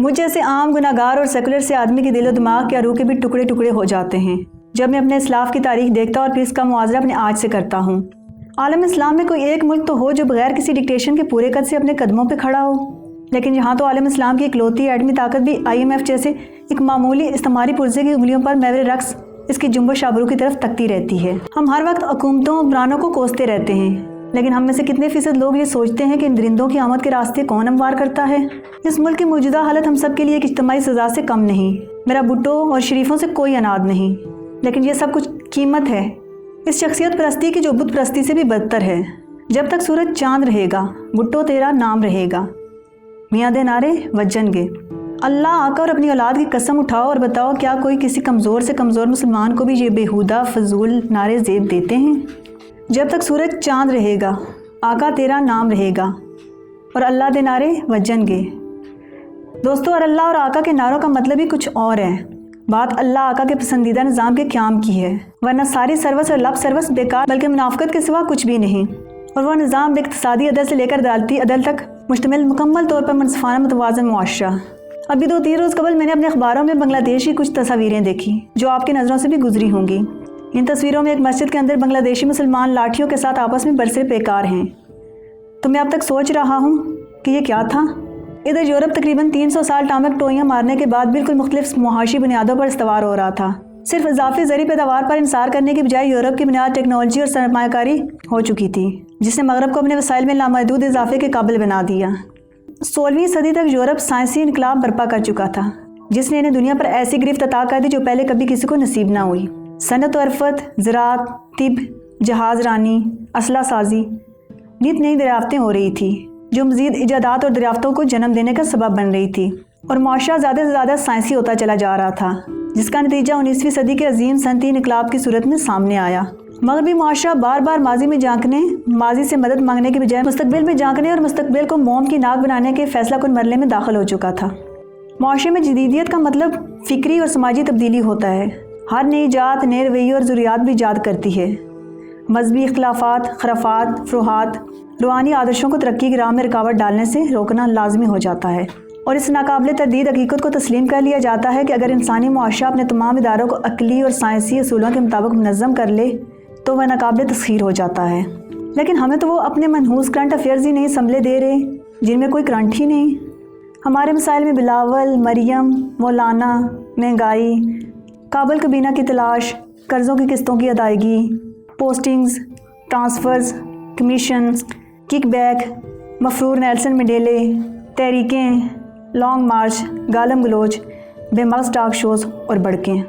مجھ جیسے عام گناہگار اور سیکولر سے آدمی کے دل و دماغ یا روح کے بھی ٹکڑے ٹکڑے ہو جاتے ہیں جب میں اپنے اسلاف کی تاریخ دیکھتا اور پھر اس کا موازنہ اپنے آج سے کرتا ہوں۔ عالم اسلام میں کوئی ایک ملک تو ہو جو بغیر کسی ڈکٹیشن کے پورے قد سے اپنے قدموں پہ کھڑا ہو، لیکن یہاں تو عالم اسلام کی اکلوتی ایٹمی طاقت بھی IMF جیسے ایک معمولی استعماری پرزے کی انگلیوں پر محور رقص اس کی جنبش آبرو کی طرف تکتی رہتی ہے۔ ہم ہر وقت حکومتوں و حکمرانوں کو کوستے رہتے ہیں، لیکن ہم میں سے کتنے فیصد لوگ یہ سوچتے ہیں کہ ان درندوں کی آمد کے راستے کون ہموار کرتا ہے؟ اس ملک کی موجودہ حالت ہم سب کے لیے ایک اجتماعی سزا سے کم نہیں۔ میرا بھٹو اور شریفوں سے کوئی اناد نہیں، لیکن یہ سب کچھ قیمت ہے اس شخصیت پرستی کی جو بت پرستی سے بھی بدتر ہے۔ جب تک سورج چاند رہے گا بھٹو تیرا نام رہے گا، میاں دے نعرے وجن گے۔ اللہ آقا اور اپنی اولاد کی قسم اٹھاؤ اور بتاؤ کیا کوئی کسی کمزور سے کمزور مسلمان کو بھی یہ بیہودہ فضول نعرے زیب دیتے ہیں؟ جب تک سورج چاند رہے گا آقا تیرا نام رہے گا اور اللہ دے نعرے وجن گے۔ دوستو، اور اللہ اور آقا کے نعروں کا مطلب ہی کچھ اور ہے۔ بات اللہ آقا کے پسندیدہ نظام کے قیام کی ہے، ورنہ ساری سروس اور لب سروس بیکار بلکہ منافقت کے سوا کچھ بھی نہیں، اور وہ نظام اقتصادی عدل سے لے کر عدالتی عدل تک مشتمل مکمل طور پر منصفانہ متوازن معاشرہ۔ ابھی 2-3 روز قبل میں نے اپنے اخباروں میں بنگلہ دیش کی کچھ تصاویریں دیکھی جو آپ کی نظروں سے بھی گزری ہوں گی۔ ان تصویروں میں ایک مسجد کے اندر بنگلہ دیشی مسلمان لاٹھیوں کے ساتھ آپس میں برسر پیکار ہیں۔ تو میں اب تک سوچ رہا ہوں کہ یہ کیا تھا؟ ادھر یورپ تقریباً 300 سال ٹامک ٹوئیاں مارنے کے بعد بالکل مختلف معاشی بنیادوں پر استوار ہو رہا تھا۔ صرف اضافی زرعی پیداوار پر انحصار کرنے کی بجائے یورپ کی بنیاد ٹیکنالوجی اور سرمایہ کاری ہو چکی تھی، جس نے مغرب کو اپنے وسائل میں لامحدود اضافے کے قابل بنا دیا۔ 16ویں صدی تک یورپ سائنسی انقلاب برپا کر چکا تھا جس نے انہیں دنیا پر ایسی گرفت عطا کر دی جو پہلے کبھی کسی کو نصیب نہ ہوئی۔ صنعت و عرفت، زراعت، طب، جہاز رانی، اسلحہ سازی، نت نئی دریافتیں ہو رہی تھی جو مزید ایجادات اور دریافتوں کو جنم دینے کا سبب بن رہی تھی، اور معاشرہ زیادہ سے زیادہ سائنسی ہوتا چلا جا رہا تھا، جس کا نتیجہ 19ویں صدی کے عظیم صنعتی انقلاب کی صورت میں سامنے آیا۔ مغربی معاشرہ بار بار ماضی میں جھانکنے، ماضی سے مدد مانگنے کے بجائے مستقبل میں جھانکنے اور مستقبل کو موم کی ناک بنانے کے فیصلہ کن مرحلے میں داخل ہو چکا تھا۔ معاشرے میں جدیدیت کا مطلب فکری اور سماجی تبدیلی ہوتا ہے۔ ہر نئی ایجاد نئے رویے اور ضروریات بھی ایجاد کرتی ہے۔ مذہبی اختلافات، خرافات، فروحات، روحانی آدرشوں کو ترقی کی راہ میں رکاوٹ ڈالنے سے روکنا لازمی ہو جاتا ہے، اور اس ناقابل تردید حقیقت کو تسلیم کر لیا جاتا ہے کہ اگر انسانی معاشرہ اپنے تمام اداروں کو عقلی اور سائنسی اصولوں کے مطابق منظم کر لے تو وہ ناقابل تسخیر ہو جاتا ہے۔ لیکن ہمیں تو وہ اپنے منحوس کرنٹ افیئرز ہی نہیں سنبھلے دے رہے جن میں کوئی کرنٹ ہی نہیں۔ ہمارے مسائل میں بلاول، مریم، مولانا، مہنگائی، قابل کابینہ کی تلاش، قرضوں کی قسطوں کی ادائیگی، postings, transfers, commissions, kickback, مفرور نیلسن منڈیلے، تحریکیں، لانگ مارچ، گالم گلوچ، بے مغز ٹاک شوز اور بڑکیں۔